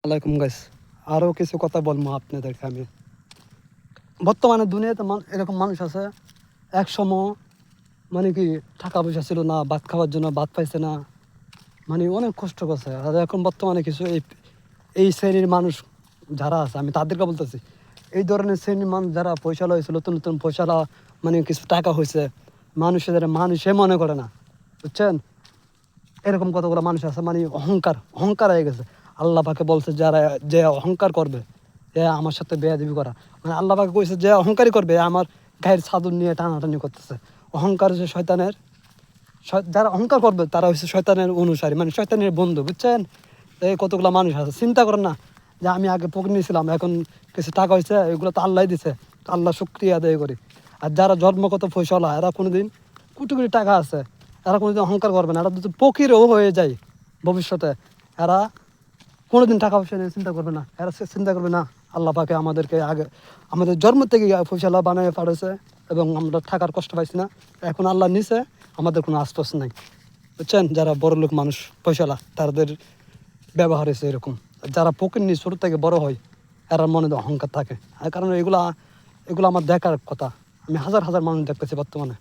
আলাইকুম গাইস, আরও কিছু কথা বলবো আপনাদেরকে আমি। বর্তমানে দুনিয়াতে এরকম মানুষ আছে, এক সময় মানে কি টাকা পয়সা ছিল না, ভাত খাওয়ার জন্য ভাত পাইছে না, মানে অনেক কষ্ট করছে। আর এখন বর্তমানে কিছু এই শ্রেণীর মানুষ যারা আছে, আমি তাদেরকে বলতেছি, এই ধরনের শ্রেণীর মানুষ যারা পয়সা হয়েছে, নতুন নতুন পয়সা মানে কিছু টাকা হয়েছে, মানুষের মানুষে মনে করে না, বুঝছেন? এরকম কতগুলো মানুষ আছে, মানে অহংকার অহংকার হয়ে গেছে। আল্লাহ পাকে বলছে যারা যে অহংকার করবে, যে আমার সাথে বেয়াদবি করা, মানে আল্লাহ পাকে কইছে যে অহংকারই করবে, আমার গায়ের চাদর নিয়ে টানাটানি করতেছে। অহংকার হচ্ছে শয়তানের, যারা অহংকার করবে তারা হচ্ছে শয়তানের অনুসারী, মানে শয়তানের বন্ধু, বুঝছেন? এই কতগুলো মানুষ আছে, চিন্তা করেন না যে আমি আগে পকেট নিয়েছিলাম, এখন কিছু টাকা হয়েছে, এগুলো তো আল্লাহ দিছে, আল্লাহ শুকরিয়া আদায় করি। আর যারা জন্মগত ফসলা, এরা কোনোদিন কোটি কোটি টাকা আছে, এরা কোনোদিন অহংকার করবে না। এরা যদি ফকিরও হয়ে যায় ভবিষ্যতে, এরা কোনোদিন টাকা পয়সা নিয়ে চিন্তা করবে না। এরা চিন্তা করবে না আল্লাহ পাকে আমাদেরকে আগে আমাদের জন্ম থেকে ফসলা বানিয়ে পাঠাইছে, এবং আমরা থাকার কষ্ট পাইছি না, এখন আল্লাহ নিছে, আমাদের কোনো আশ্বাস নাই, বুঝছেন? যারা বড় লোক মানুষ পয়সালা, তাদের ব্যবহার হয়েছে এরকম। যারা ফকির নিয়ে ছোটো থেকে বড় হয়, এরা মনে অহংকার থাকে। আর কারণ এগুলো আমার দেখার কথা, আমি হাজার হাজার মানুষ দেখতেছি বর্তমানে।